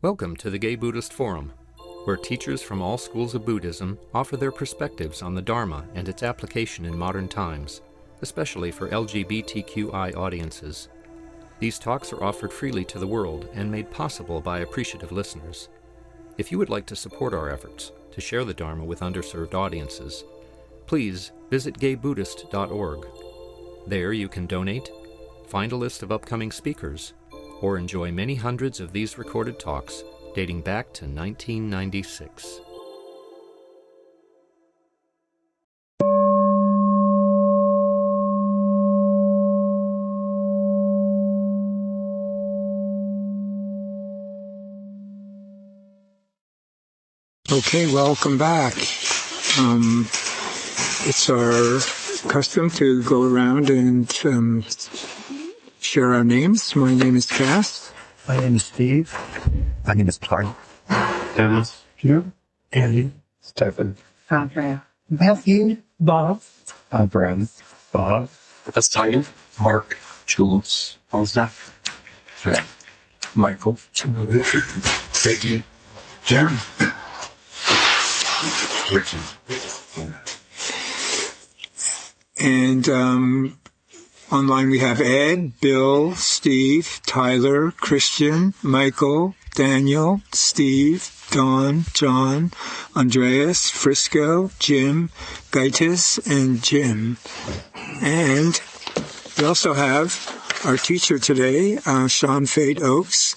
Welcome to the Gay Buddhist Forum, where teachers from all schools of Buddhism offer their perspectives on the Dharma and its application in modern times, especially for LGBTQI audiences. These talks are offered freely to the world and made possible by appreciative listeners. If you would like to support our efforts to share the Dharma with underserved audiences, please visit gaybuddhist.org. There you can donate, find a list of upcoming speakers, or enjoy many hundreds of these recorded talks dating back to 1996. Okay, welcome back. It's our custom to go around and share our names. My name is Cass. My name is Steve. My name is Clark. Dennis. Jim. Andy. Stephen. Andrea. Matthew. Bob. Brad. Bob. That's Titan. Mark. Jules. Zach. Michael. Peggy. Jeremy. Richard. And online we have Ed, Bill, Steve, Tyler, Christian, Michael, Daniel, Steve, Don, John, Andreas, Frisco, Jim, Gaitis, and Jim. And we also have our teacher today, Sean Feit Oakes.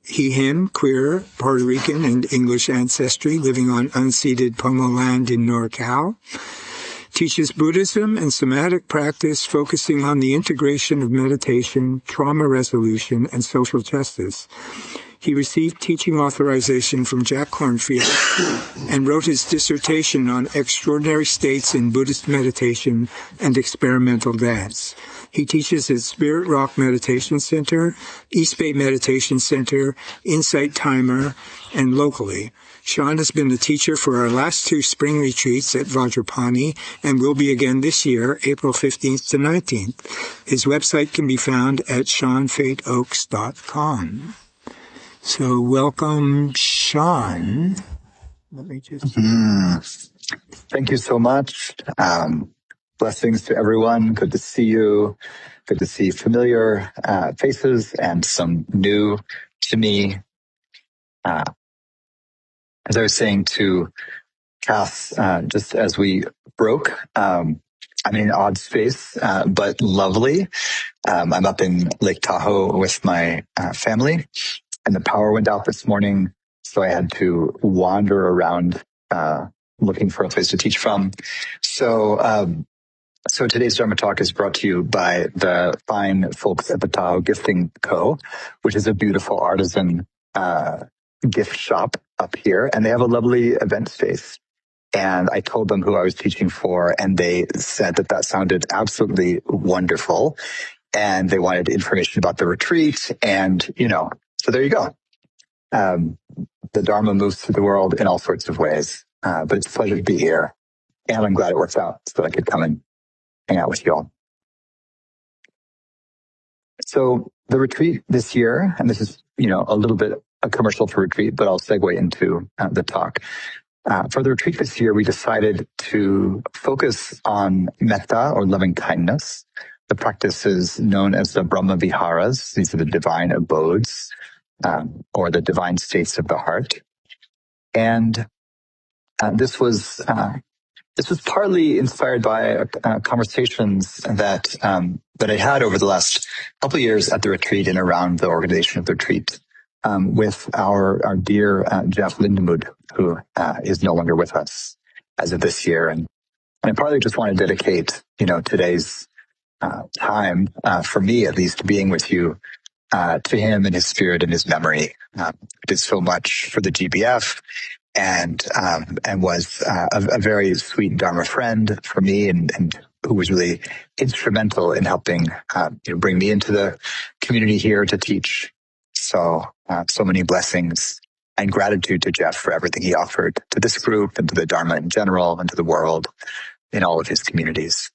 He, him, queer, Puerto Rican, and English ancestry, living on unceded Pomo land in NorCal. Teaches Buddhism and somatic practice, focusing on the integration of meditation, trauma resolution, and social justice. He received teaching authorization from Jack Kornfield and wrote his dissertation on extraordinary states in Buddhist meditation and experimental dance. He teaches at Spirit Rock Meditation Center, East Bay Meditation Center, Insight Timer, and locally. Sean has been the teacher for our last two spring retreats at Vajrapani and will be again this year, April 15th to 19th. His website can be found at seanfeitoakes.com. So welcome, Sean. Let me just... Thank you so much. Blessings to everyone. Good to see you. Good to see familiar faces and some new to me. As I was saying to Cass, just as we broke, I'm in an odd space, but lovely. I'm up in Lake Tahoe with my family, and the power went out this morning, so I had to wander around looking for a place to teach from. So today's Dharma talk is brought to you by the fine folks at the Tahoe Gifting Co., which is a beautiful artisan gift shop up here, and they have a lovely event space. And I told them who I was teaching for, and they said that sounded absolutely wonderful, and they wanted information about the retreat, and, so there you go. The Dharma moves through the world in all sorts of ways, but it's a pleasure to be here, and I'm glad it works out so that I could come and hang out with you all. So the retreat this year, and this is, a little bit a commercial for retreat, but I'll segue into the talk. For the retreat this year, we decided to focus on Metta, or loving kindness. The practice is known as the Brahma Viharas. These are the divine abodes, or the divine states of the heart. And this was partly inspired by conversations that I had over the last couple of years at the retreat and around the organization of the retreat with our dear Jeff Lindemud, who is no longer with us as of this year. And I partly just want to dedicate, today's time, for me at least, being with you, to him and his spirit and his memory. Did so much for the GBF and was a very sweet Dharma friend for me, and who was really instrumental in helping bring me into the community here to teach. So many blessings and gratitude to Jeff for everything he offered to this group and to the Dharma in general and to the world in all of his communities.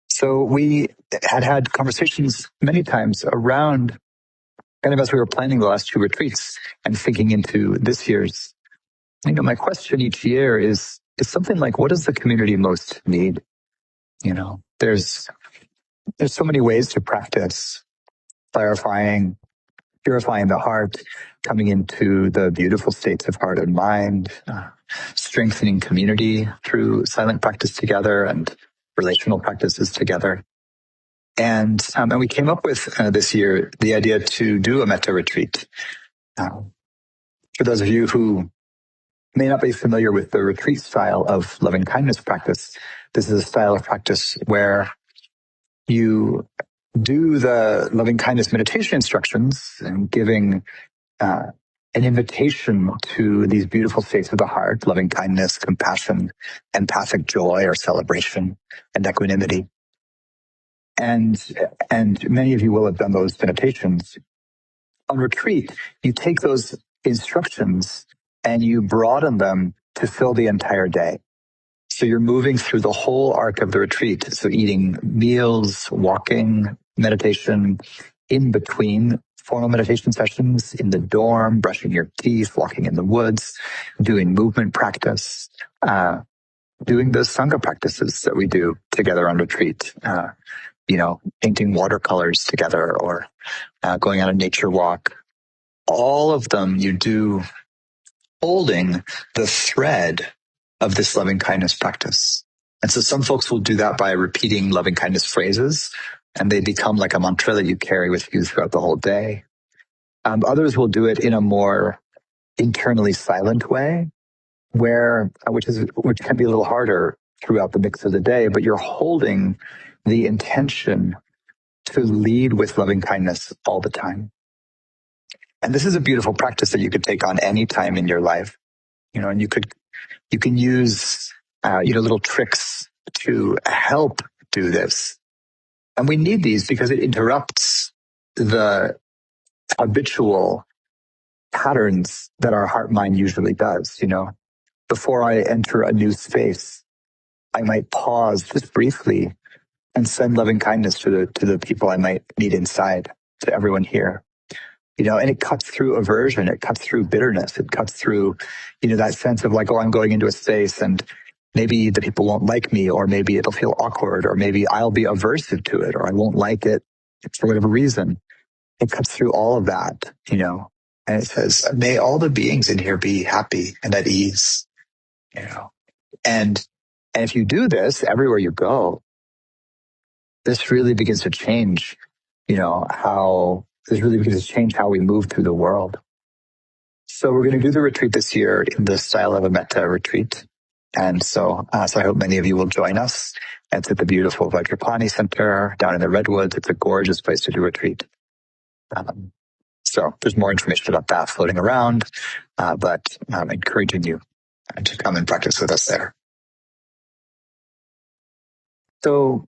So we had conversations many times around And as we were planning the last 2 retreats and thinking into this year's, my question each year is something like, what does the community most need? There's so many ways to practice clarifying, purifying the heart, coming into the beautiful states of heart and mind, strengthening community through silent practice together and relational practices together. And we came up with this year the idea to do a Metta retreat. For those of you who may not be familiar with the retreat style of loving kindness practice, this is a style of practice where you do the loving kindness meditation instructions and giving an invitation to these beautiful states of the heart, loving kindness, compassion, empathic joy or celebration, and equanimity. And many of you will have done those meditations. On retreat, you take those instructions and you broaden them to fill the entire day. So you're moving through the whole arc of the retreat. So eating meals, walking, meditation, in between formal meditation sessions, in the dorm, brushing your teeth, walking in the woods, doing movement practice, doing the Sangha practices that we do together on retreat, painting watercolors together or going on a nature walk. All of them you do holding the thread of this loving kindness practice. And so some folks will do that by repeating loving kindness phrases, and they become like a mantra that you carry with you throughout the whole day. Others will do it in a more internally silent way, which can be a little harder throughout the mix of the day, but you're holding the intention to lead with loving kindness all the time. And this is a beautiful practice that you could take on any time in your life, and you can use, little tricks to help do this. And we need these because it interrupts the habitual patterns that our heart mind usually does. Before I enter a new space, I might pause just briefly and send loving kindness to the people I might meet inside, to everyone here. And it cuts through aversion, it cuts through bitterness, it cuts through, that sense of like, oh, I'm going into a space and maybe the people won't like me, or maybe it'll feel awkward, or maybe I'll be aversive to it, or I won't like it for whatever reason. It cuts through all of that, and it says, may all the beings in here be happy and at ease, and if you do this everywhere you go, this really begins to change, how we move through the world. So we're going to do the retreat this year in the style of a Metta retreat. And so I hope many of you will join us. It's at the beautiful Vajrapani Center down in the Redwoods. It's a gorgeous place to do retreat. So there's more information about that floating around, but I'm encouraging you to come and practice with us there. So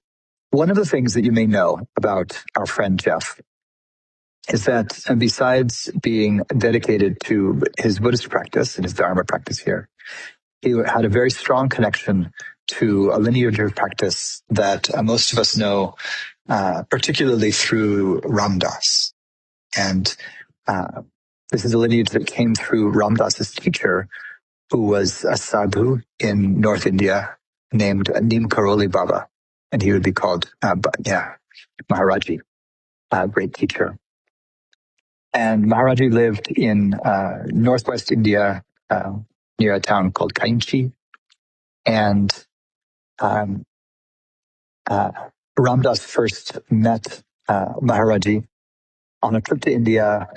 one of the things that you may know about our friend Jeff is that besides being dedicated to his Buddhist practice and his Dharma practice here, he had a very strong connection to a lineage of practice that most of us know, particularly through Ram Dass. And this is a lineage that came through Ram Dass's teacher, who was a sadhu in North India named Neem Karoli Baba. And he would be called Maharaji, a great teacher. And Maharaji lived in northwest India, near a town called Kainchi. And Ram Dass first met Maharaji on a trip to India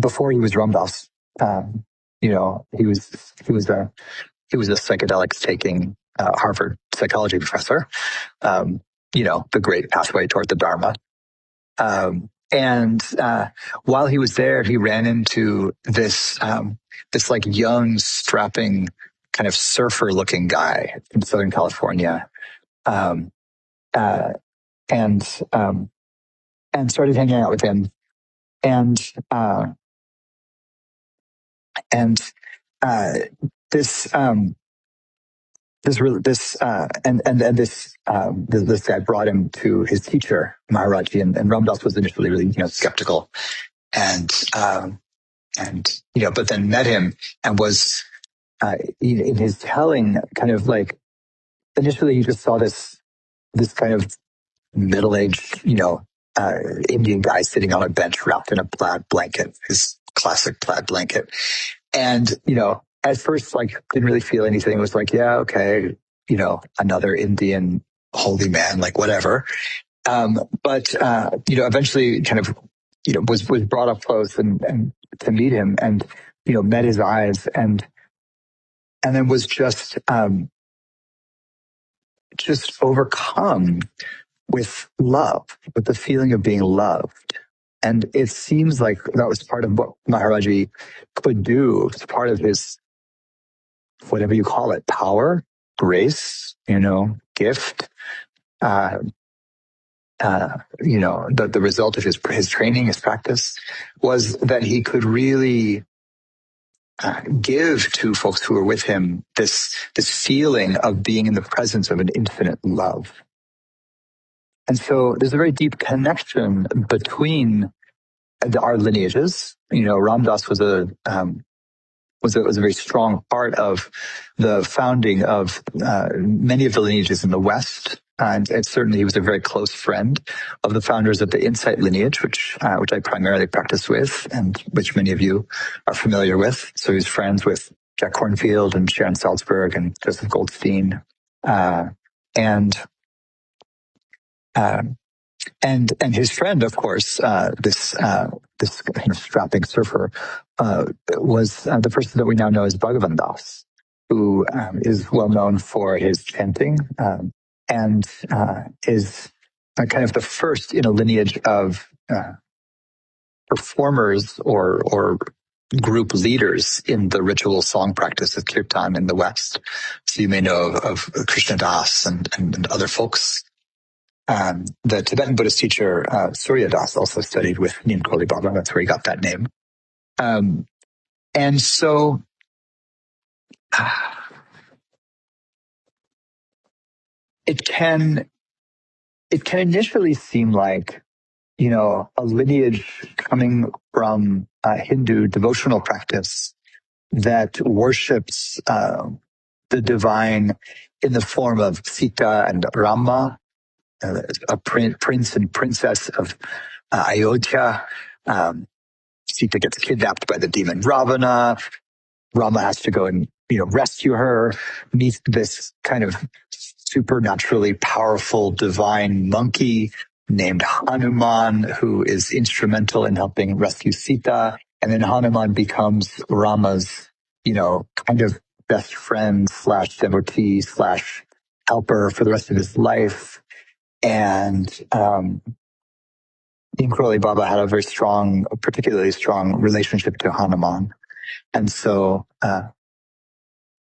before he was Ram Dass. He was a psychedelics taking Harvard psychology professor. The great pathway toward the Dharma. And while he was there, he ran into this like young, strapping, kind of surfer-looking guy from Southern California, and started hanging out with him. And this this guy brought him to his teacher Maharaji, and Ram Dass was initially really skeptical, and but then met him and was in his telling kind of like initially he just saw this kind of middle-aged Indian guy sitting on a bench wrapped in a plaid blanket, his classic plaid blanket, and at first like didn't really feel anything. It was like, yeah, okay, another Indian holy man, like whatever. But eventually kind of was brought up close and to meet him, and met his eyes, and then was just overcome with love, with the feeling of being loved. And it seems like that was part of what Maharaji could do. It's part of his, whatever you call it, power, grace, gift. The result of his training, his practice, was that he could really give to folks who were with him this feeling of being in the presence of an infinite love. And so there's a very deep connection between our lineages. Ram Dass was a very strong part of the founding of many of the lineages in the West. And certainly he was a very close friend of the founders of the Insight lineage, which I primarily practice with, and which many of you are familiar with. So he was friends with Jack Kornfield and Sharon Salzberg and Joseph Goldstein, and his friend, of course, this kind of strapping surfer, was the person that we now know as Bhagavan Das, who is well known for his chanting, and is kind of the first in a lineage of performers or group leaders in the ritual song practice of kirtan in the West. So you may know of Krishna Das and other folks. The Tibetan Buddhist teacher Surya Das also studied with Neem Karoli Baba. That's where he got that name. And so it can initially seem like a lineage coming from a Hindu devotional practice that worships the divine in the form of Sita and Rama, a prince and princess of Ayodhya. Sita gets kidnapped by the demon Ravana. Rama has to go and rescue her, meet this kind of supernaturally powerful divine monkey named Hanuman, who is instrumental in helping rescue Sita. And then Hanuman becomes Rama's, kind of best friend / devotee / helper for the rest of his life. And Neem Karoli Baba had a particularly strong relationship to Hanuman. And so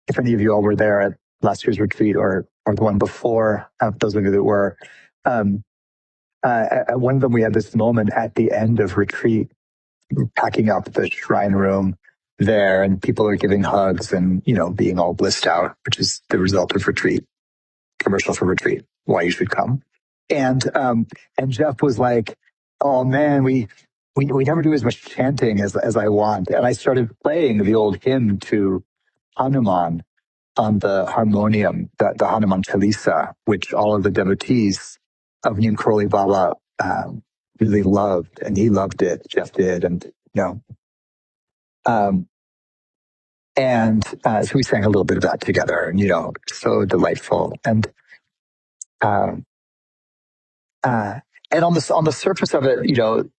if any of you all were there at last year's retreat or the one before, those of you that were, at one of them we had this moment at the end of retreat, packing up the shrine room there, and people are giving hugs and, being all blissed out, which is the result of retreat, commercial for retreat, why you should come. And Jeff was like, oh man, we never do as much chanting as I want. And I started playing the old hymn to Hanuman on the harmonium, the Hanuman Chalisa, which all of the devotees of Neem Karoli Baba really loved, and he loved it. Jeff did, and so we sang a little bit of that together, and so delightful. And on the surface of it,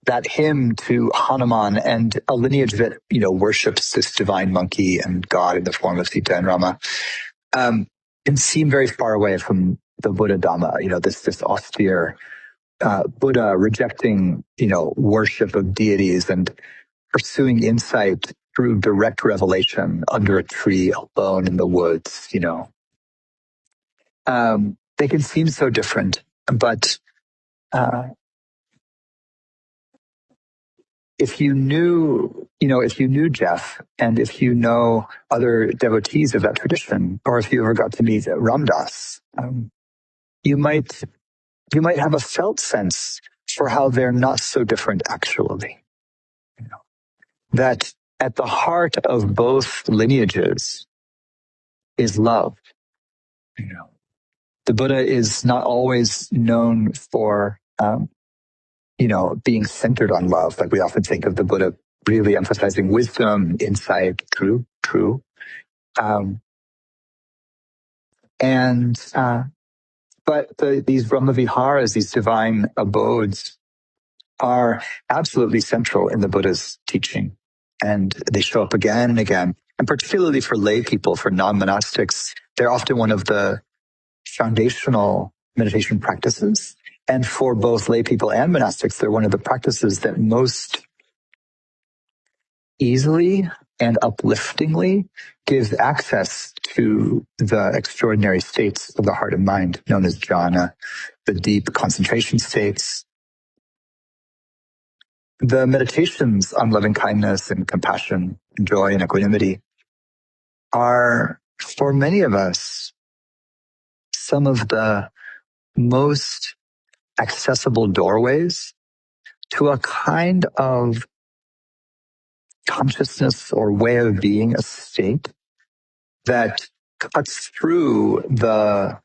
that hymn to Hanuman and a lineage that worships this divine monkey and God in the form of Sita and Rama, can seem very far away from the Buddha Dhamma. This austere Buddha rejecting worship of deities and pursuing insight through direct revelation under a tree alone in the woods. They can seem so different, but if you knew if you knew Jeff and if you know other devotees of that tradition, or if you ever got to meet Ramdas, you might have a felt sense for how they're not so different actually. That at the heart of both lineages is love. The Buddha is not always known for, being centered on love. Like we often think of the Buddha really emphasizing wisdom, insight, true. But these Brahma Viharas, these divine abodes, are absolutely central in the Buddha's teaching. And they show up again and again. And particularly for lay people, for non-monastics, they're often one of the foundational meditation practices. And for both lay people and monastics, they're one of the practices that most easily and upliftingly gives access to the extraordinary states of the heart and mind, known as jhana, the deep concentration states. The meditations on loving kindness and compassion and joy and equanimity are, for many of us, some of the most accessible doorways to a kind of consciousness or way of being, a state that cuts through the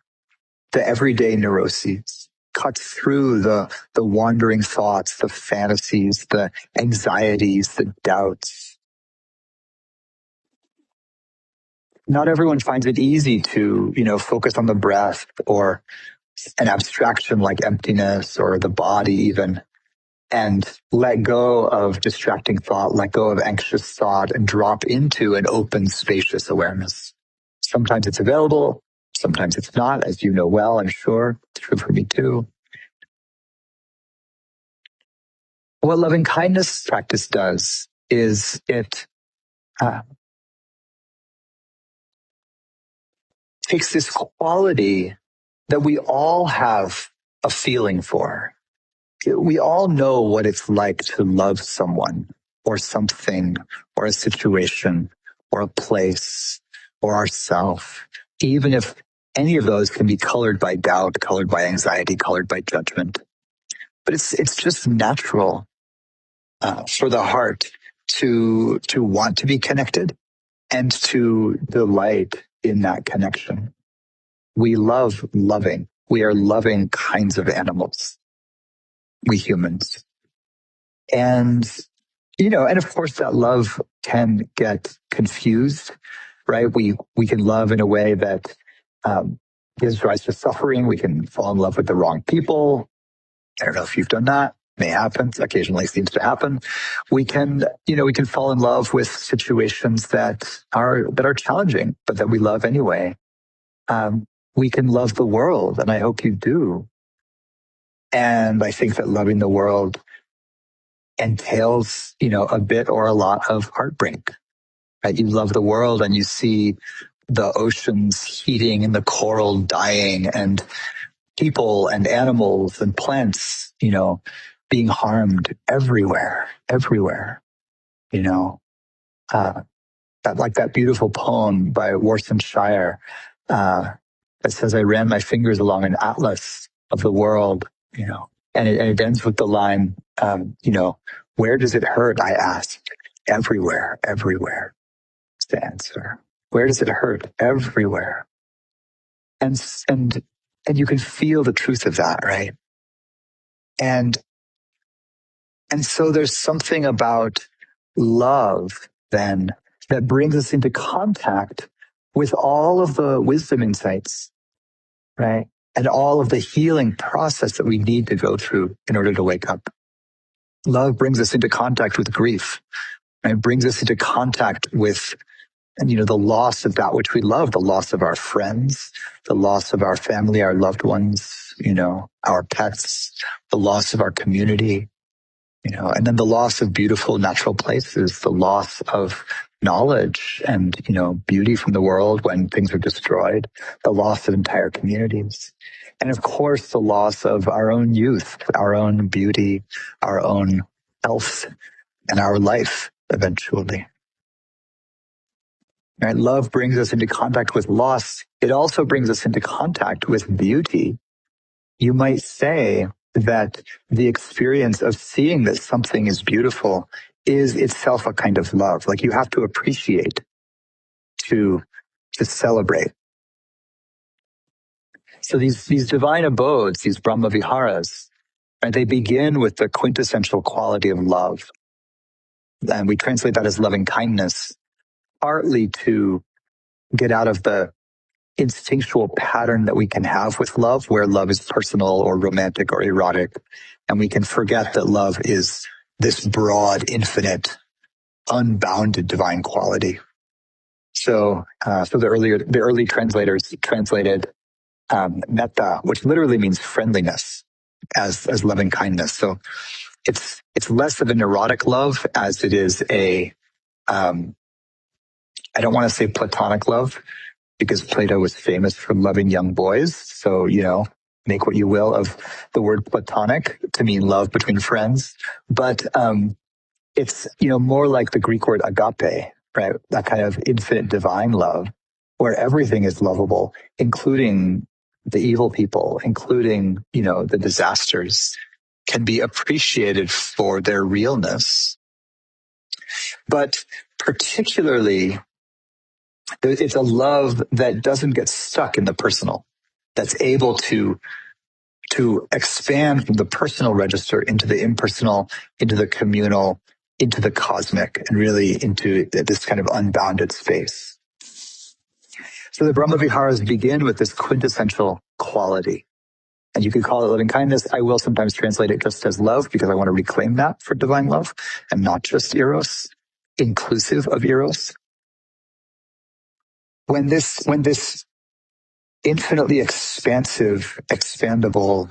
everyday neuroses, cuts through the wandering thoughts, the fantasies, the anxieties, the doubts. Not everyone finds it easy to, focus on the breath or an abstraction like emptiness or the body even, and let go of distracting thought, let go of anxious thought, and drop into an open, spacious awareness. Sometimes it's available, sometimes it's not, as you know well, I'm sure. It's true for me too. What loving kindness practice does is it takes this quality that we all have a feeling for. We all know what it's like to love someone or something or a situation or a place or ourself, even if any of those can be colored by doubt, colored by anxiety, colored by judgment. But it's just natural for the heart to want to be connected and to delight in that connection. We love loving. We are loving kinds of animals, we humans. And, and of course that love can get confused, right? We can love in a way that gives rise to suffering. We can fall in love with the wrong people. I don't know if you've done that. May happen. Occasionally seems to happen. We can fall in love with situations that are challenging, but that we love anyway. We can love the world, and I hope you do. And I think that loving the world entails, a bit or a lot of heartbreak. Right? You love the world and you see the oceans heating and the coral dying and people and animals and plants, being harmed everywhere. That beautiful poem by Warsan Shire that says, "I ran my fingers along an atlas of the world," and it ends with the line, "Where does it hurt? I asked. Everywhere. It's the answer. Where does it hurt? Everywhere." And you can feel the truth of that, right? And so there's something about love then that brings us into contact with all of the wisdom insights, right? And all of the healing process that we need to go through in order to wake up. Love brings us into contact with grief, right? It brings us into contact with, the loss of that which we love, the loss of our friends, the loss of our family, our loved ones, our pets, the loss of our community, and then the loss of beautiful natural places, the loss of knowledge and, beauty from the world when things are destroyed, the loss of entire communities. And of course, the loss of our own youth, our own beauty, our own health, and our life eventually. Right? Love brings us into contact with loss. It also brings us into contact with beauty. You might say that the experience of seeing that something is beautiful is itself a kind of love. Like you have to appreciate to celebrate. So these divine abodes, these Brahma Viharas, right, they begin with the quintessential quality of love. And we translate that as loving kindness, partly to get out of the instinctual pattern that we can have with love, where love is personal or romantic or erotic. And we can forget that love is this broad, infinite, unbounded divine quality. So the early translators translated Metta, which literally means friendliness, as loving kindness. So it's less of an erotic love as it is a I don't want to say platonic love, because Plato was famous for loving young boys. So, make what you will of the word platonic to mean love between friends. But it's, more like the Greek word agape, right? That kind of infinite divine love where everything is lovable, including the evil people, including, the disasters, can be appreciated for their realness. But particularly, it's a love that doesn't get stuck in the personal, that's able to expand from the personal register into the impersonal, into the communal, into the cosmic, and really into this kind of unbounded space. So the Brahma Viharas begin with this quintessential quality. And you could call it loving kindness. I will sometimes translate it just as love, because I want to reclaim that for divine love and not just eros, inclusive of eros. When this infinitely expansive, expandable,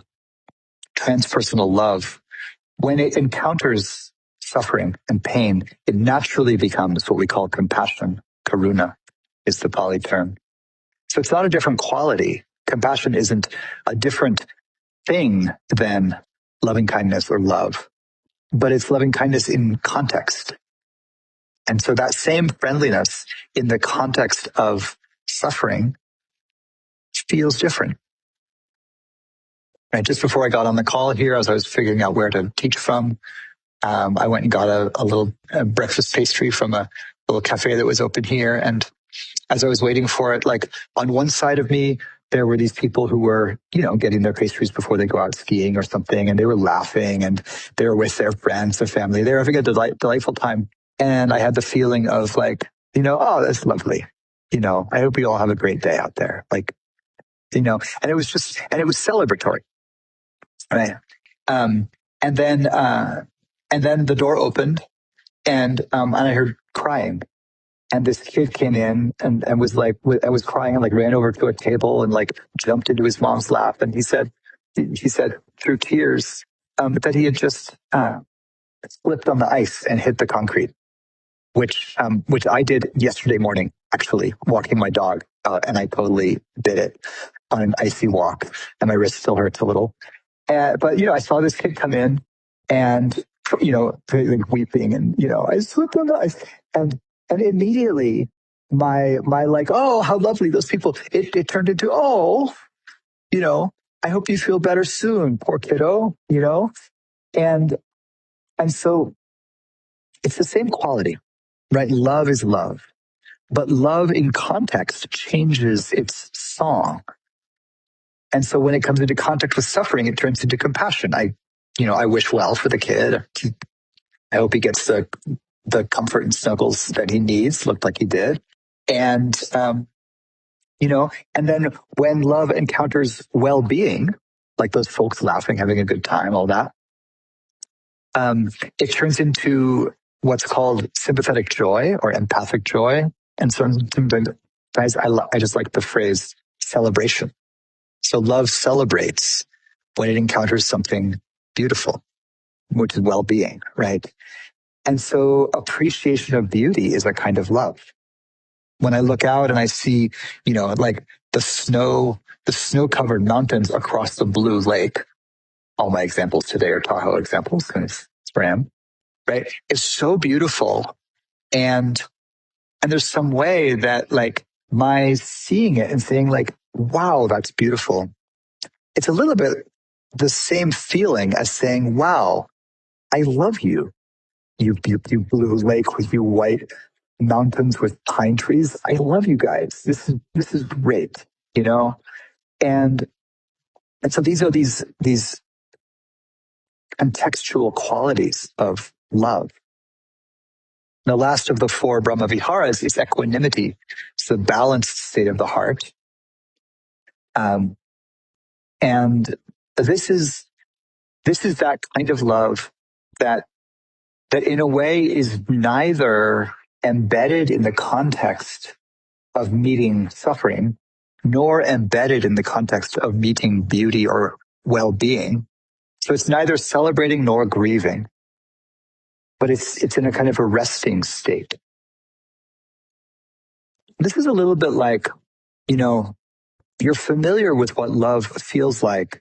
transpersonal love, when it encounters suffering and pain, it naturally becomes what we call compassion. Karuna is the Pali term. So it's not a different quality. Compassion isn't a different thing than loving kindness or love, but it's loving kindness in context. And so that same friendliness in the context of suffering feels different. Right? Just before I got on the call here, as I was figuring out where to teach from, I went and got a little breakfast pastry from a little cafe that was open here. And as I was waiting for it, like on one side of me, there were these people who were, getting their pastries before they go out skiing or something. And they were laughing and they were with their friends, their family. They were having a delightful time. And I had the feeling of like, oh, that's lovely. I hope you all have a great day out there. Like, and it was celebratory. Right. And then the door opened and I heard crying. And this kid came in and was like, I was crying and like ran over to a table and like jumped into his mom's lap. And he said through tears, that he had just, slipped on the ice and hit the concrete, which I did yesterday morning, actually walking my dog. And I totally did it on an icy walk and my wrist still hurts a little. But, I saw this kid come in and, like weeping and, I slipped on the ice and immediately my like, oh, how lovely those people, it turned into, oh, I hope you feel better soon, poor kiddo, and so it's the same quality, right? Love is love, but love in context changes its song. And so when it comes into contact with suffering, it turns into compassion. I wish well for the kid. I hope he gets the comfort and snuggles that he needs. Looked like he did. And, and then when love encounters well-being, like those folks laughing, having a good time, all that, it turns into what's called sympathetic joy or empathic joy. And so sometimes I just like the phrase celebration. So love celebrates when it encounters something beautiful, which is well-being, right? And so appreciation of beauty is a kind of love. When I look out and I see, like the snow-covered mountains across the blue lake, all my examples today are Tahoe examples, because it's Bram, right? It's so beautiful And there's some way that like my seeing it and saying like, wow, that's beautiful. It's a little bit the same feeling as saying, wow, I love you. You blue lake with you white mountains with pine trees. I love you guys. This is great, you know? And so these are these contextual qualities of love. The last of the four Brahma Viharas is equanimity. It's the balanced state of the heart. And this is that kind of love that in a way is neither embedded in the context of meeting suffering, nor embedded in the context of meeting beauty or well-being. So it's neither celebrating nor grieving, but it's in a kind of a resting state. This is a little bit like, you know, you're familiar with what love feels like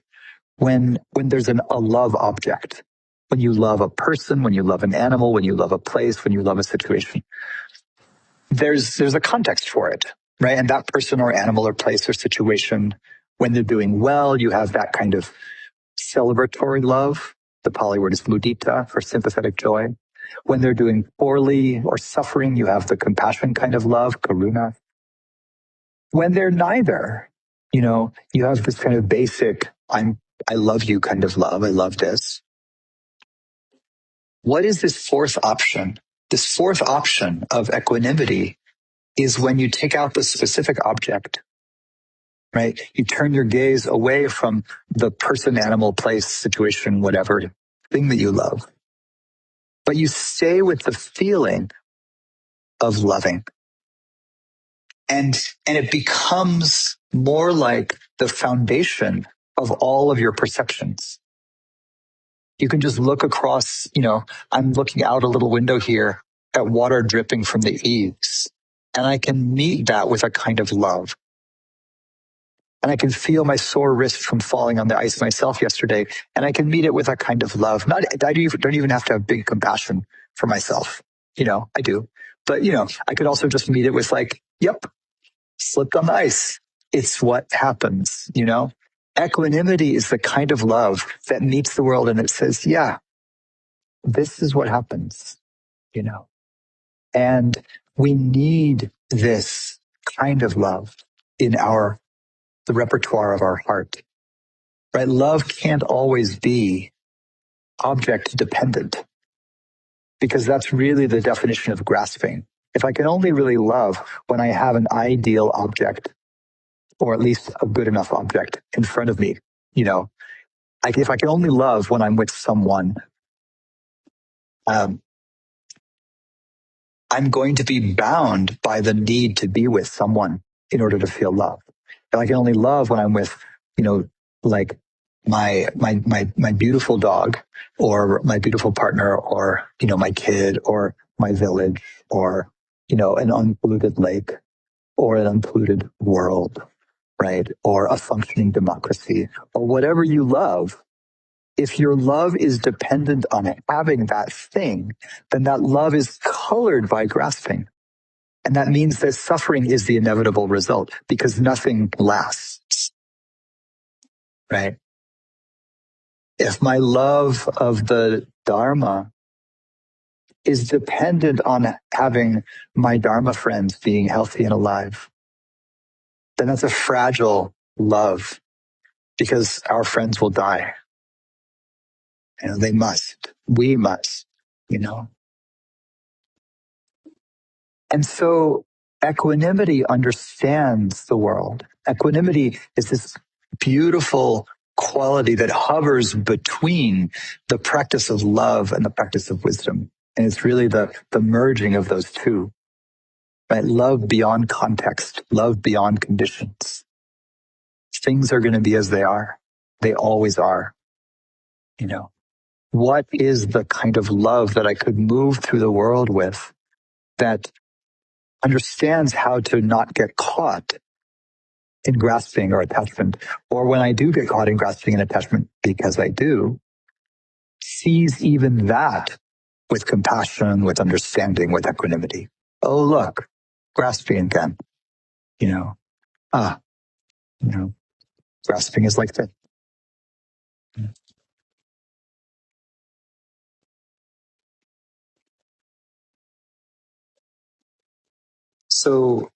when there's a love object, when you love a person, when you love an animal, when you love a place, when you love a situation. There's a context for it, right? And that person or animal or place or situation, when they're doing well, you have that kind of celebratory love. The Pali word is mudita for sympathetic joy. When they're doing poorly or suffering, you have the compassion kind of love, karuna. When they're neither, you know, you have this kind of basic, I love you kind of love. I love this. What is this fourth option? This fourth option of equanimity is when you take out the specific object, right? You turn your gaze away from the person, animal, place, situation, whatever thing that you love. But you stay with the feeling of loving. And it becomes more like the foundation of all of your perceptions. You can just look across, you know, I'm looking out a little window here at water dripping from the eaves, and I can meet that with a kind of love. And I can feel my sore wrist from falling on the ice myself yesterday, and I can meet it with a kind of love. I don't even have to have big compassion for myself. You know, I do. But, you know, I could also just meet it with like, yep, slipped on the ice. It's what happens, you know? Equanimity is the kind of love that meets the world and it says, yeah, this is what happens, you know? And we need this kind of love in the repertoire of our heart, right? Love can't always be object dependent, because that's really the definition of grasping. If I can only really love when I have an ideal object, or at least a good enough object in front of me, you know, if I can only love when I'm with someone, I'm going to be bound by the need to be with someone in order to feel love. If I can only love when I'm with, you know, like my beautiful dog, or my beautiful partner, or, you know, my kid, or my village, or, you know, an unpolluted lake, or an unpolluted world, right? Or a functioning democracy, or whatever you love. If your love is dependent on having that thing, then that love is colored by grasping. And that means that suffering is the inevitable result, because nothing lasts, right? If my love of the Dharma is dependent on having my Dharma friends being healthy and alive, then that's a fragile love, because our friends will die. You know, they must. We must, you know. And so equanimity understands the world. Equanimity is this beautiful quality that hovers between the practice of love and the practice of wisdom. And it's really the merging of those two, right? Love beyond context, love beyond conditions. Things are going to be as they are. They always are, you know. What is the kind of love that I could move through the world with that understands how to not get caught in grasping or attachment? Or when I do get caught in grasping and attachment, because I do, sees even that with compassion, with understanding, with equanimity. Oh, look, grasping again, you know, ah, you know, grasping is like that. So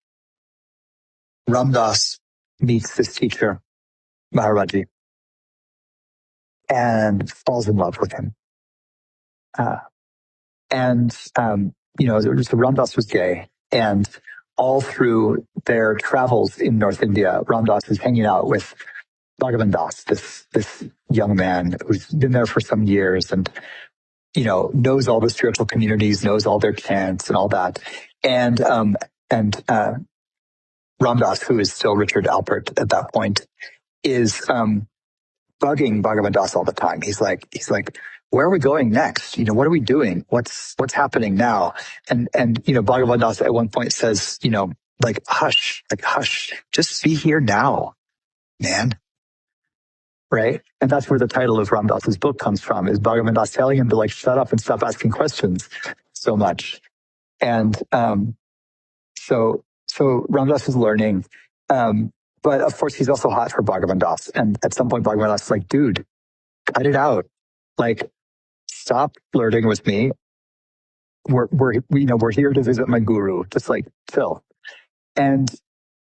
Ramdas meets this teacher, Maharaji, and falls in love with him. So Ramdas was gay, and all through their travels in North India, Ramdas is hanging out with Bhagavan Das, this young man who's been there for some years and, knows all the spiritual communities, knows all their chants and all that. And Ramdas, who is still Richard Alpert at that point, is bugging Bhagavan Das all the time. He's like, where are we going next? What are we doing? What's happening now? And Bhagavan Das at one point says, hush, just be here now, man. Right? And that's where the title of Ramdas's book comes from, is Bhagavan Das telling him to shut up and stop asking questions so much. And so Ramdas is learning. But of course, he's also hot for Bhagavan Das. And at some point, Bhagavan Das is like, dude, cut it out. Stop flirting with me. We're here to visit my guru. Just chill. And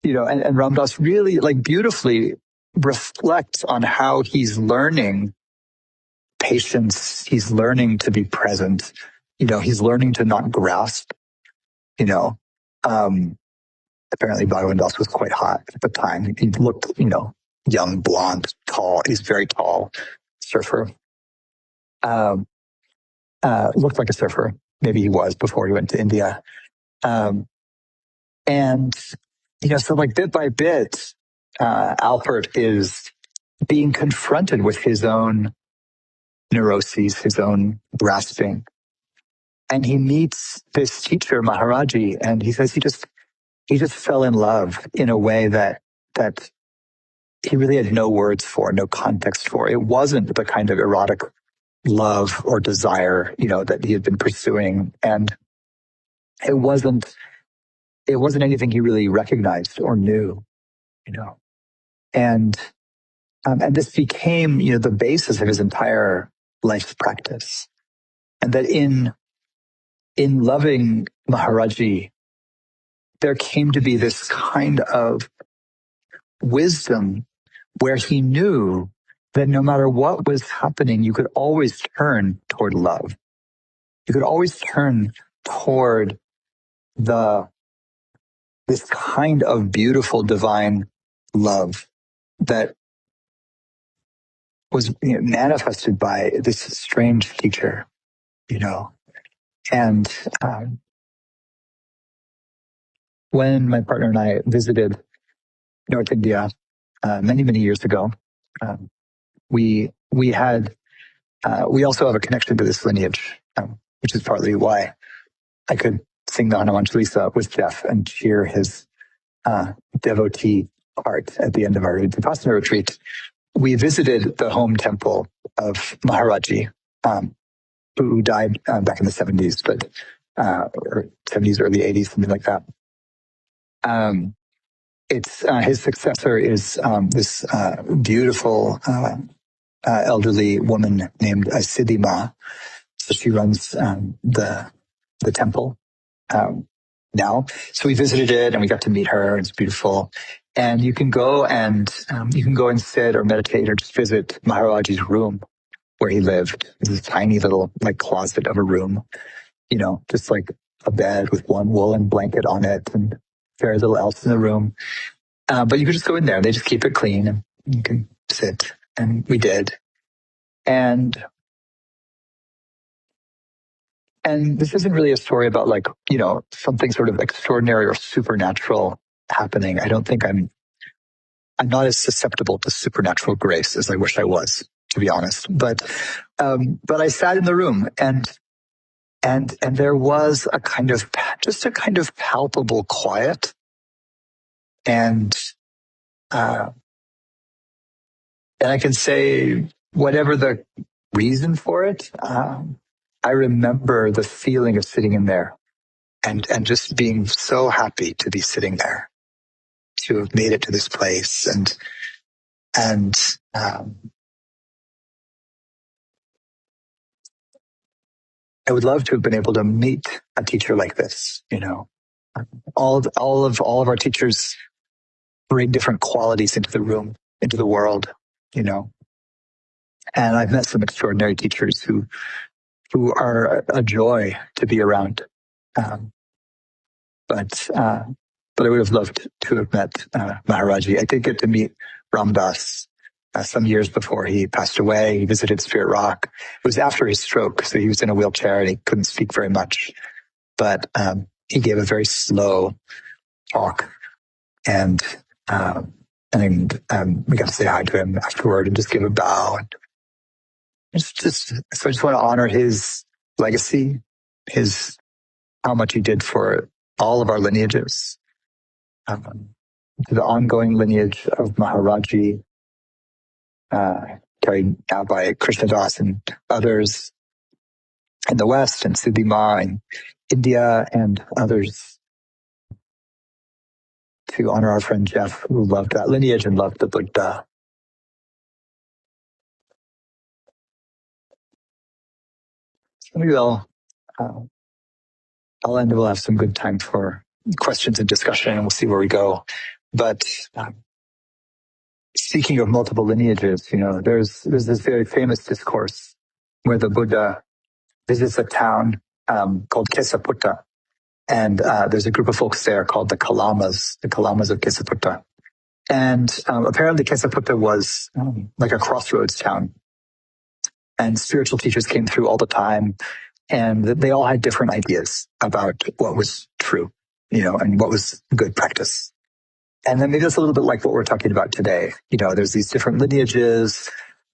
Ramdas really beautifully reflects on how he's learning patience. He's learning to be present. He's learning to not grasp. Apparently Bhagavan Das was quite hot at the time. He looked, young, blonde, tall. He's very tall surfer. Looked like a surfer. Maybe he was before he went to India. So bit by bit, Alpert is being confronted with his own neuroses, his own grasping. And he meets this teacher, Maharaji, and he says he just fell in love in a way that he really had no words for, no context for. It wasn't the kind of erotic love or desire, that he had been pursuing. And it wasn't anything he really recognized or knew, And this became, the basis of his entire life's practice. And that in loving Maharaji, there came to be this kind of wisdom where he knew that no matter what was happening, you could always turn toward love. You could always turn toward this kind of beautiful divine love that was manifested by this strange teacher, And when my partner and I visited North India many, many years ago, we also have a connection to this lineage, which is partly why I could sing the Hanuman Chalisa with Jeff and cheer his devotee heart at the end of our Vipassana retreat. We visited the home temple of Maharaji, who died back in the 70s, or 70s, early 80s, something like that. His successor is this beautiful elderly woman named Siddhi Ma. So she runs the temple now. So we visited it and we got to meet her. It's beautiful. And you can go and sit or meditate or just visit Maharaji's room where he lived. It's a tiny little closet of a room, just a bed with one woolen blanket on it and very little else in the room. But you could just go in there. They just keep it clean and you can sit. And we did. And this isn't really a story about something sort of extraordinary or supernatural happening. I don't think I'm not as susceptible to supernatural grace as I wish I was, to be honest. But I sat in the room and there was a kind of palpable quiet. And I can say whatever the reason for it, I remember the feeling of sitting in there and just being so happy to be sitting there, to have made it to this place. And I would love to have been able to meet a teacher like this. All of our teachers bring different qualities into the room, into the world, and I've met some extraordinary teachers who are a joy to be around. But I would have loved to have met Maharaji. I did get to meet Ramdas some years before he passed away. He visited Spirit Rock. It was after his stroke, so he was in a wheelchair and he couldn't speak very much. But he gave a very slow talk, and we got to say hi to him afterward and just give a bow. And so I just want to honor his legacy, how much he did for all of our lineages, the ongoing lineage of Maharaji, carried out by Krishnadas and others in the West, and Siddhima in India and others, to honor our friend Jeff, who loved that lineage and loved the Buddha. So maybe I'll end. We'll have some good time for questions and discussion, and we'll see where we go. But speaking of multiple lineages, there's this very famous discourse where the Buddha visits a town called Kesaputta, and there's a group of folks there called the Kalamas of Kesaputta. And apparently Kesaputta was like a crossroads town, and spiritual teachers came through all the time, and they all had different ideas about what was true, and what was good practice. And then maybe that's a little bit like what we're talking about today. There's these different lineages.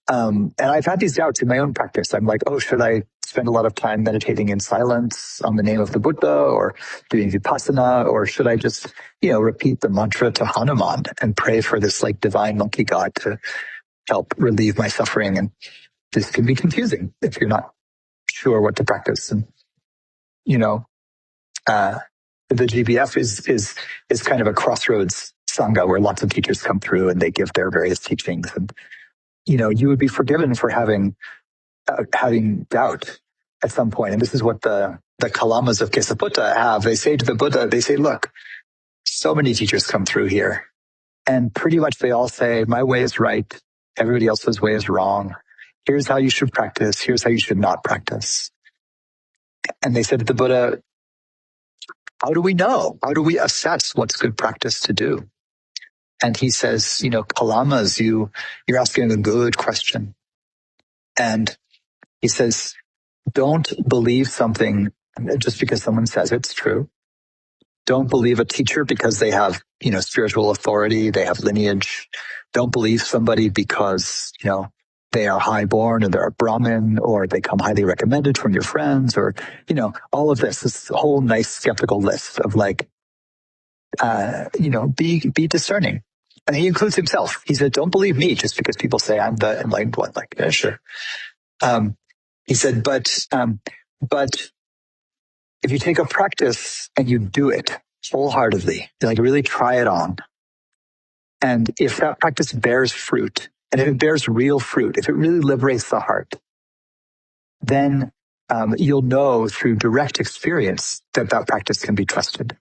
And I've had these doubts in my own practice. I'm like, should I spend a lot of time meditating in silence on the name of the Buddha or doing vipassana? Or should I just, repeat the mantra to Hanuman and pray for this like divine monkey god to help relieve my suffering? And this can be confusing if you're not sure what to practice. And, the GBF is kind of a crossroads sangha where lots of teachers come through and they give their various teachings. And, you would be forgiven for having doubt at some point. And this is what the Kalamas of Kesaputta have. They say to the Buddha, look, so many teachers come through here. And pretty much they all say, my way is right. Everybody else's way is wrong. Here's how you should practice. Here's how you should not practice. And they said to the Buddha, how do we know? How do we assess what's good practice to do? And he says, Kalamas, you're asking a good question. And he says, don't believe something just because someone says it's true. Don't believe a teacher because they have, spiritual authority, they have lineage. Don't believe somebody because, they are highborn or they're a Brahmin or they come highly recommended from your friends or, all of this whole nice skeptical list of like, be discerning. And he includes himself. He said, don't believe me just because people say I'm the enlightened one. Like, yeah, sure. He said, but if you take a practice and you do it wholeheartedly, like really try it on, and if that practice bears fruit, and if it bears real fruit, if it really liberates the heart, then you'll know through direct experience that practice can be trusted.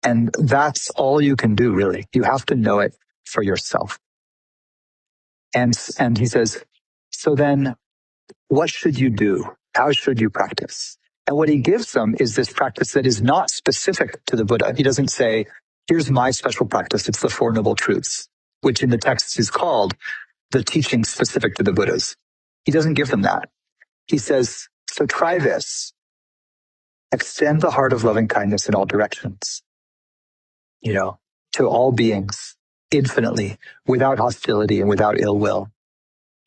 And that's all you can do, really. You have to know it for yourself. And he says, so then what should you do? How should you practice? And what he gives them is this practice that is not specific to the Buddha. He doesn't say, here's my special practice. It's the Four Noble Truths, which in the text is called the teaching specific to the Buddhas. He doesn't give them that. He says, so try this. Extend the heart of loving kindness in all directions, to all beings, infinitely, without hostility and without ill will.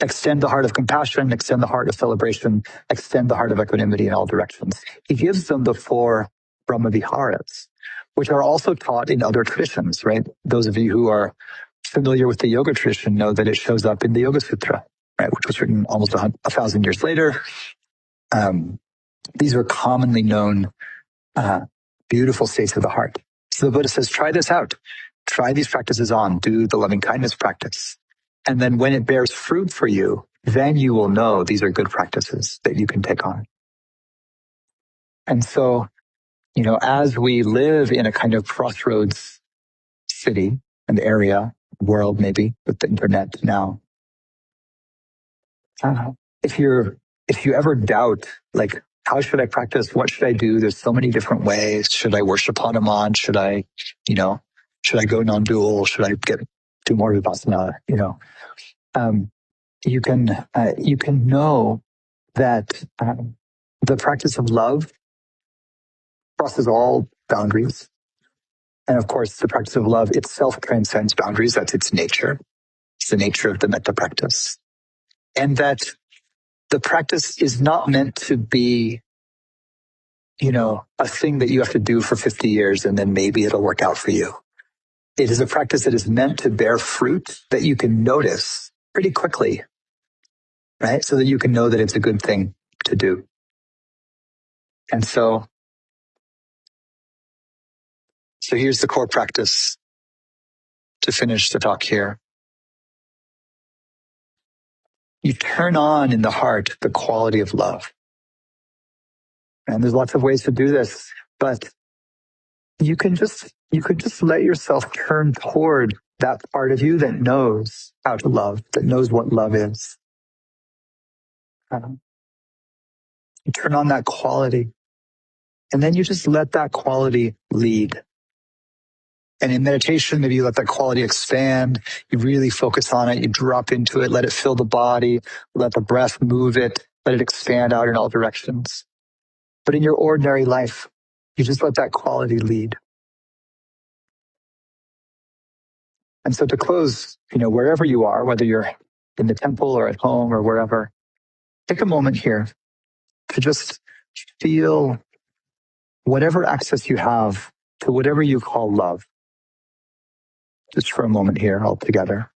Extend the heart of compassion, extend the heart of celebration, extend the heart of equanimity in all directions. He gives them the 4 Brahma Viharas, which are also taught in other traditions, right? Those of you who are familiar with the yoga tradition know that it shows up in the Yoga Sutra, right? Which was written almost 1,000 years later. These are commonly known beautiful states of the heart. So the Buddha says, try this out. Try these practices on. Do the loving kindness practice. And then when it bears fruit for you, then you will know these are good practices that you can take on. And so, as we live in a kind of crossroads city, an area, world maybe, with the internet now, if you ever doubt, like, how should I practice? What should I do? There's so many different ways. Should I worship Hanuman? Should I go non-dual? Should I do more vipassana? You can know that the practice of love crosses all boundaries. And of course, the practice of love itself transcends boundaries. That's its nature. It's the nature of the metta practice. And that the practice is not meant to be, a thing that you have to do for 50 years and then maybe it'll work out for you. It is a practice that is meant to bear fruit that you can notice pretty quickly, right? So that you can know that it's a good thing to do. And so here's the core practice to finish the talk here. You turn on in the heart the quality of love. And there's lots of ways to do this, but you can just let yourself turn toward that part of you that knows how to love, that knows what love is. You turn on that quality, and then you just let that quality lead. And in meditation, maybe you let that quality expand. You really focus on it. You drop into it. Let it fill the body. Let the breath move it. Let it expand out in all directions. But in your ordinary life, you just let that quality lead. And so to close, wherever you are, whether you're in the temple or at home or wherever, take a moment here to just feel whatever access you have to whatever you call love. Just for a moment here, all together.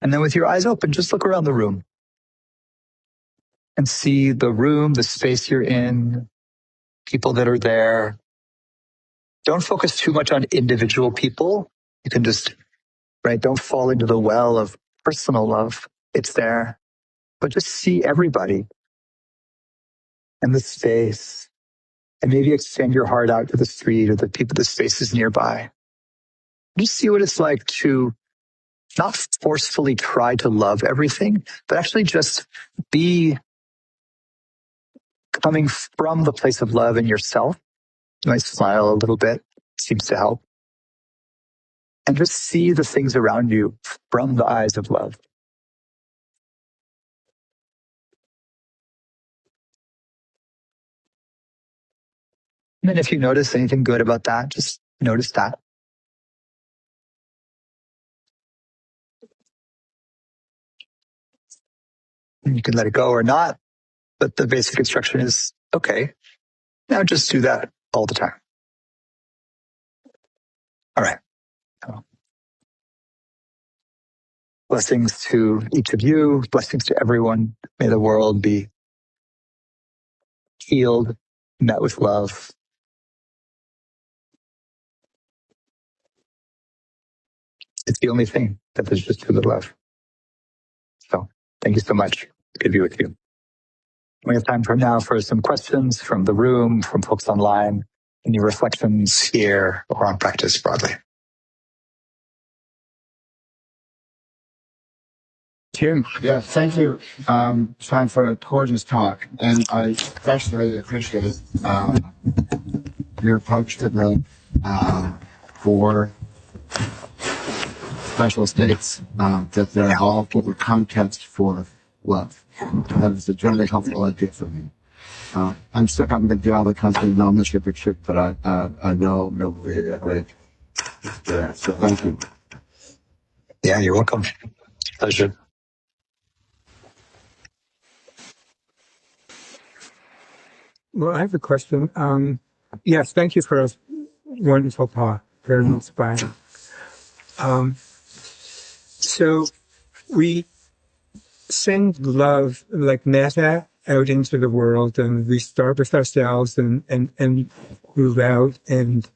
And then with your eyes open, just look around the room and see the room, the space you're in, people that are there. Don't focus too much on individual people. You can just, don't fall into the well of personal love. It's there. But just see everybody and the space. And maybe extend your heart out to the street or the spaces nearby. Just see what it's like to not forcefully try to love everything, but actually just be coming from the place of love in yourself. You might smile a little bit, seems to help. And just see the things around you from the eyes of love. And then if you notice anything good about that, just notice that. And you can let it go or not, but the basic instruction is, okay, now just do that all the time. All right. Blessings to each of you. Blessings to everyone. May the world be healed, met with love. It's the only thing that there's just too little of. So thank you so much. Good to be with you. We have time now for some questions from the room, from folks online. Any reflections here or on practice broadly? Tim, yeah, thank you, Sam, for a gorgeous talk, and I especially appreciate your approach to the 4 special states that they're all for the context for love. That is a really helpful idea for me. I'm stuck on the job of constant non-membership, but I know nobody. Yeah, so thank you. Yeah, you're welcome. Pleasure. Well, I have a question. Yes, thank you for a wonderful talk. Very inspiring. So we send love like metta out into the world, and we start with ourselves and move out. And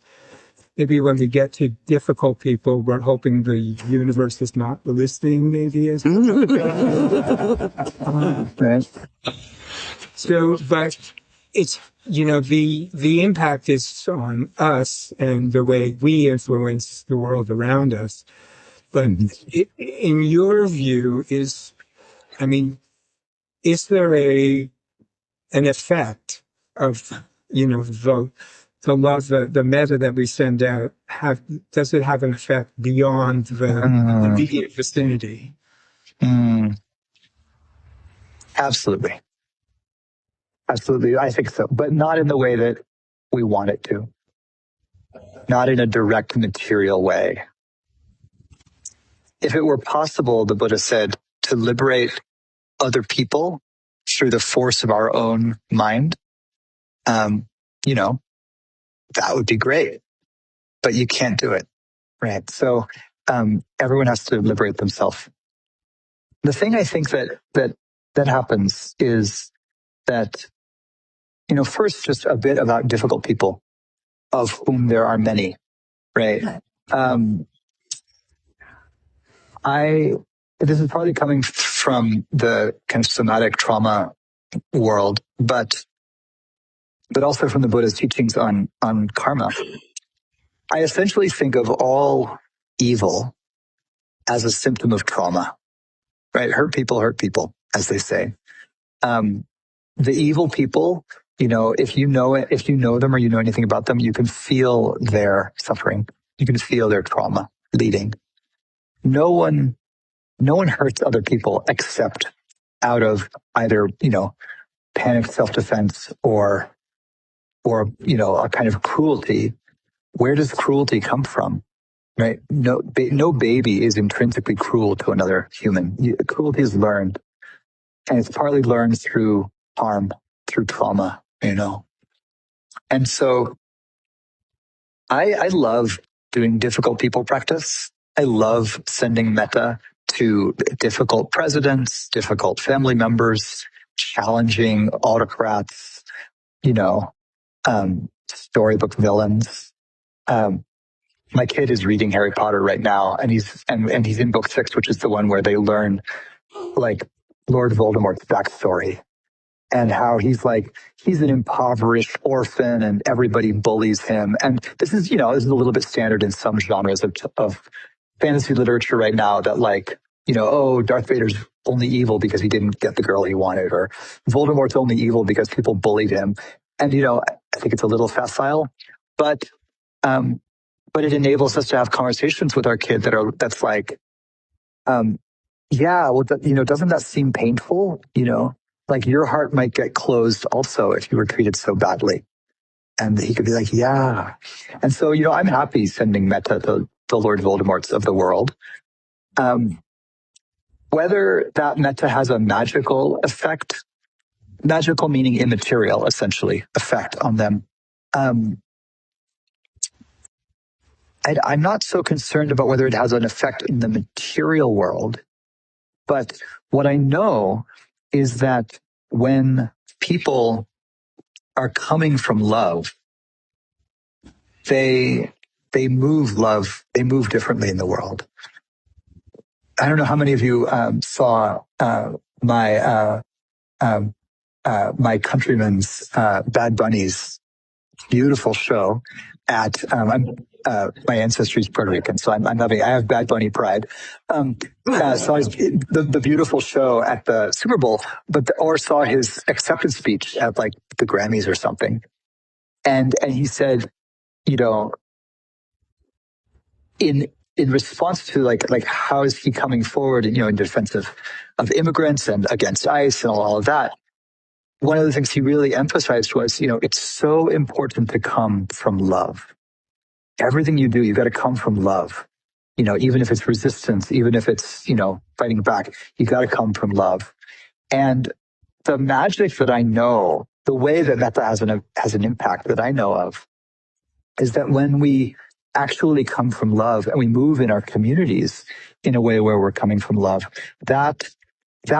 maybe when we get to difficult people, we're hoping the universe is not listening, maybe. Right. So, but it's, the impact is on us and the way we influence the world around us. But in your view, is there an effect of, the love, the metta that we send out, does it have an effect beyond the immediate vicinity? Absolutely. Absolutely. I think so, but not in the way that we want it to. Not in a direct material way. If it were possible, the Buddha said, to liberate other people through the force of our own mind, that would be great, but you can't do it. Right. So, everyone has to liberate themselves. The thing I think that happens is that, first, just a bit about difficult people, of whom there are many, right? This is partly coming from the kind of somatic trauma world, but also from the Buddha's teachings on karma. I essentially think of all evil as a symptom of trauma, right? Hurt people, as they say. The evil people, if you know them or you know anything about them, you can feel their suffering. You can feel their trauma leading. No one hurts other people except out of either, panicked self-defense or a kind of cruelty. Where does cruelty come from? Right? No baby is intrinsically cruel to another human. Cruelty is learned, and it's partly learned through harm, through trauma, And so I love doing difficult people practice. I love sending metta to difficult presidents, difficult family members, challenging autocrats, storybook villains. My kid is reading Harry Potter right now, and he's in book 6, which is the one where they learn like Lord Voldemort's backstory and how he's an impoverished orphan and everybody bullies him. And this is a little bit standard in some genres of fantasy literature right now, that Darth Vader's only evil because he didn't get the girl he wanted, or Voldemort's only evil because people bullied him. And, I think it's a little facile, but it enables us to have conversations with our kid that's like, doesn't that seem painful? Like your heart might get closed also if you were treated so badly. And he could be like, yeah. And so, I'm happy sending metta to the Lord Voldemorts of the world. Whether that metta has a magical effect, magical meaning immaterial, essentially, effect on them, I'm not so concerned about whether it has an effect in the material world. But what I know is that when people are coming from love, they move differently in the world. I don't know how many of you saw my countrymen's Bad Bunny's beautiful show at my ancestry is Puerto Rican, so I have Bad Bunny pride. So I was the beautiful show at the Super Bowl, or saw his acceptance speech at the Grammys or something, and he said, in response to how is he coming forward, in defense of immigrants and against ICE and all of that. One of the things he really emphasized was, it's so important to come from love. Everything you do, you've got to come from love. Even if it's resistance, even if it's, fighting back, you got to come from love. And the magic that I know, the way that metta has an impact that I know of, is that when we actually come from love and we move in our communities in a way where we're coming from love, that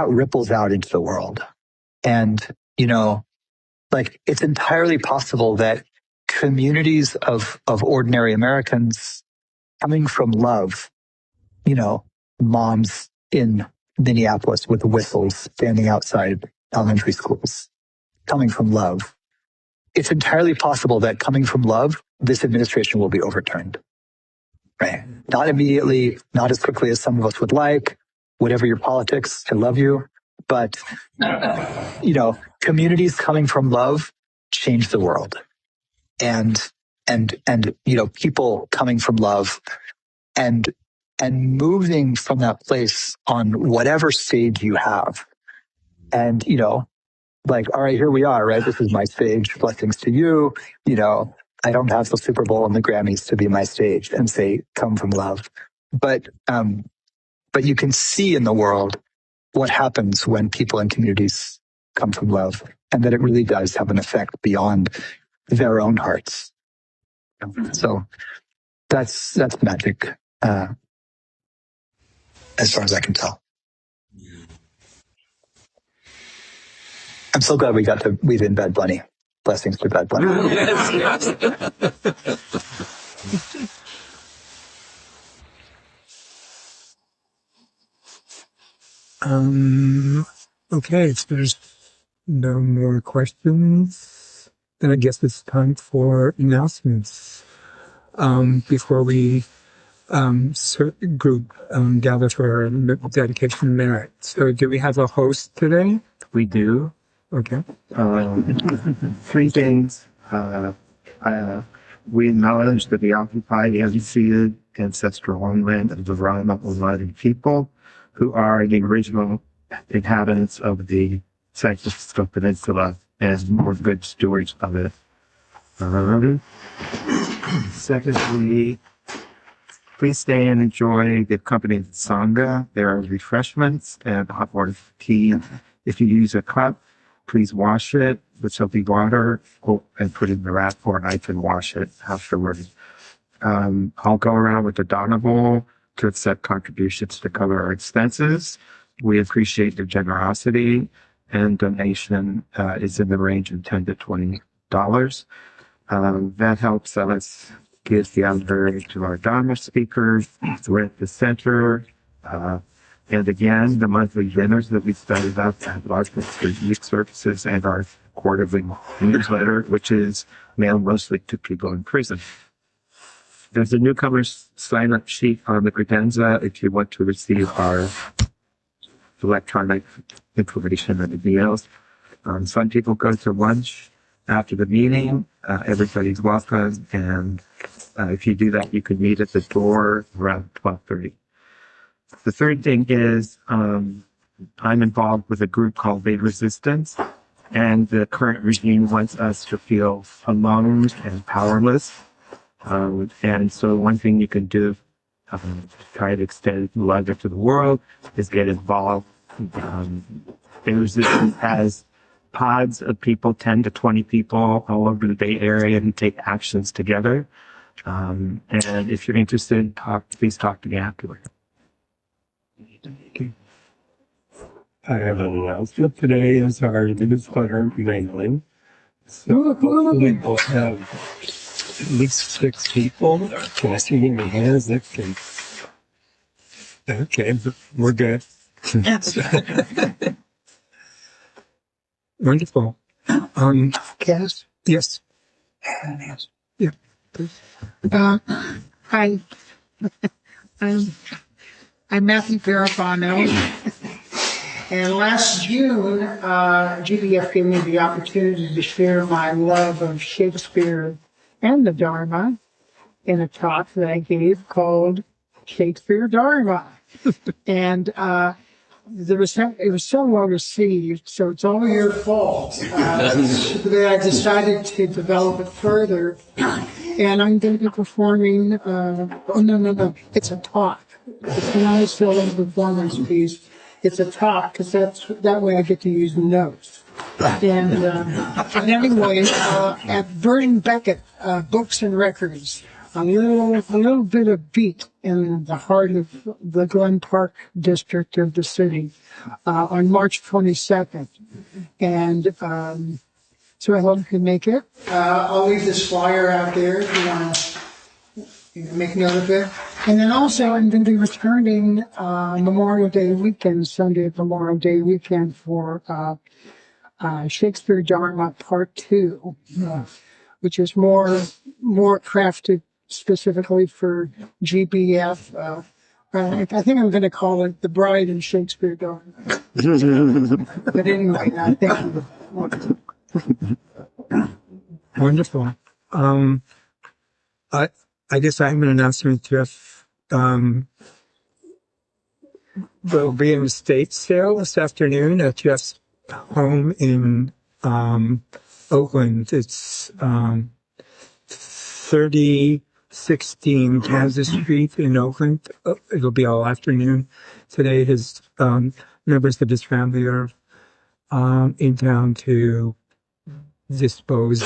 ripples out into the world. And, like it's entirely possible that communities of ordinary Americans coming from love, moms in Minneapolis with whistles standing outside elementary schools, coming from love. It's entirely possible that coming from love, this administration will be overturned. Right? Not immediately, not as quickly as some of us would like, whatever your politics, I love you. But, communities coming from love change the world. And people coming from love and moving from that place on whatever stage you have. And, like, all right, here we are, right? This is my stage. Blessings to you. I don't have the Super Bowl and the Grammys to be my stage and say, come from love. But you can see in the world what happens when people and communities come from love, and that it really does have an effect beyond their own hearts. So that's magic, as far as I can tell. I'm so glad we got to weave in Bad Bunny. Blessings to Bad Bunny. Okay, if there's no more questions, then I guess it's time for announcements. Before we group gather for our dedication merit. So do we have a host today? We do. Okay. 3 things. We acknowledge that the occupied and unceded ancestral homeland of the Brahma Viharas people, who are the original inhabitants of the San Francisco Peninsula and more good stewards of it. Secondly, please stay and enjoy the company of the Sangha. There are refreshments and hot water for tea. If you use a cup, please wash it with soapy water and put it in the rack, or I can wash it afterwards. I'll go around with the Dana bowl to accept contributions to cover our expenses. We appreciate your generosity, and donation is in the range of $10 to $20. That helps us give the honor to our Dharma speakers. We're at the center. And again, the monthly dinners that we started up at largely for youth services and our quarterly newsletter, which is mailed mostly to people in prison. There's a newcomer's sign-up sheet on the credenza if you want to receive our electronic information and emails. Some people go to lunch after the meeting. Everybody's welcome. And if you do that, you can meet at the door around 12:30. The third thing is I'm involved with a group called Cultivate Resistance, and the current regime wants us to feel alone and powerless. And so one thing you can do to try to extend love to the world is get involved. Resistance has pods of people, 10 to 20 people all over the Bay Area, who take actions together. And if you're interested, please talk to me afterwards. I have an announcement. Today is our newsletter mailing. So hopefully we'll have at least 6 people. Can I see any hands that can? Okay, we're good. Wonderful. Cass? Yes. Yeah, please. Hi. I'm Matthew Garofano. And last June, GBF gave me the opportunity to share my love of Shakespeare and the Dharma in a talk that I gave called Shakespeare Dharma. And it was so well received, so it's all your fault that I decided to develop it further. And I'm going to be performing, it's a talk. It's not a solo performance piece. It's a talk, because that way I get to use notes. And anyway, at Vernon Beckett Books and Records a little bit of beat in the heart of the Glen Park district of the city on March 22nd. And so I hope you can make it. I'll leave this flyer out there if you want to make note of it. And then also I'm going to be returning Memorial Day weekend, Sunday Memorial Day weekend for Shakespeare Dharma Part 2, which is more crafted specifically for GBF. I think I'm going to call it The Bride in Shakespeare Dharma. But anyway, I think... Wonderful. I guess I have an announcement. Jeff will be in the state sale this afternoon at Jeff's home in Oakland. It's 3016 Kansas Street in Oakland. It'll be all afternoon today. His members of his family are in town to dispose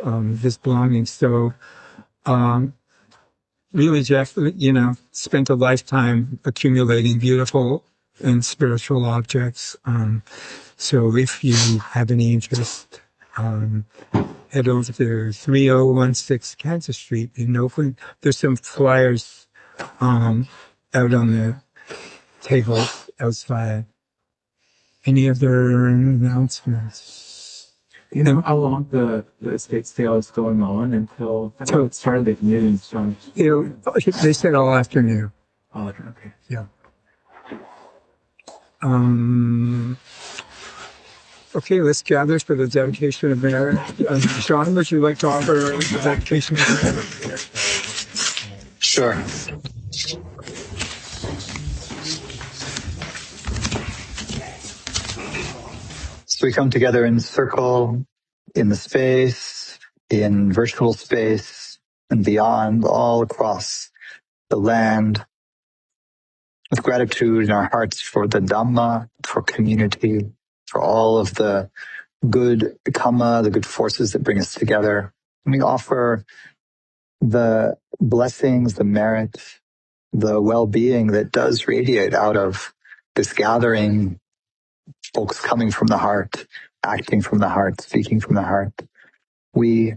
of his belongings. So really, Jeff, spent a lifetime accumulating beautiful and spiritual objects. So if you have any interest, head over to 3016 Kansas Street in Oakland. There's some flyers out on the table outside. Any other announcements? You know how long the estate sale is going on until it started at noon? So they said all afternoon. all okay. Yeah. Okay, let's gather for the dedication of merit. Sean, would you like to offer the dedication of merit? Sure. So we come together in circle, in the space, in virtual space, and beyond, all across the land, with gratitude in our hearts for the Dhamma, for community, for all of the good karma, the good forces that bring us together. And we offer the blessings, the merit, the well-being that does radiate out of this gathering, folks coming from the heart, acting from the heart, speaking from the heart. We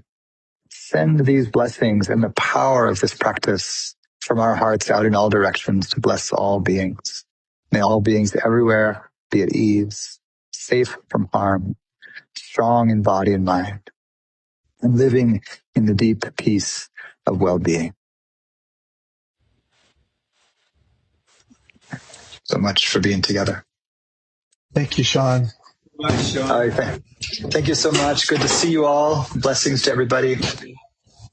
send these blessings and the power of this practice from our hearts out in all directions to bless all beings. May all beings everywhere be at ease, safe from harm, strong in body and mind, and living in the deep peace of well-being. So much for being together. Thank you, Sean. Thank you so much. Good to see you all. Blessings to everybody.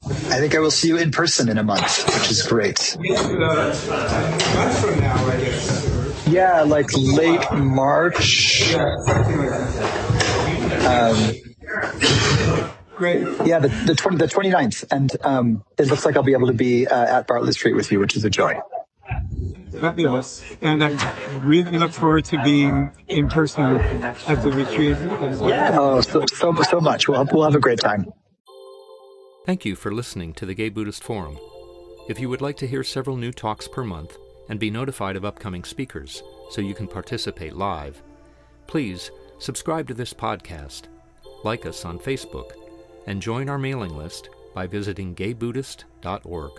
I think I will see you in person in a month, which is great. A month from now, I guess. Yeah, like late March. Great. Yeah, the 29th. And it looks like I'll be able to be at Bartlett Street with you, which is a joy. Fabulous. And I really look forward to being in person at the retreat. Oh, so much. We'll have a great time. Thank you for listening to the Gay Buddhist Forum. If you would like to hear several new talks per month and be notified of upcoming speakers so you can participate live, please subscribe to this podcast, like us on Facebook, and join our mailing list by visiting gaybuddhist.org.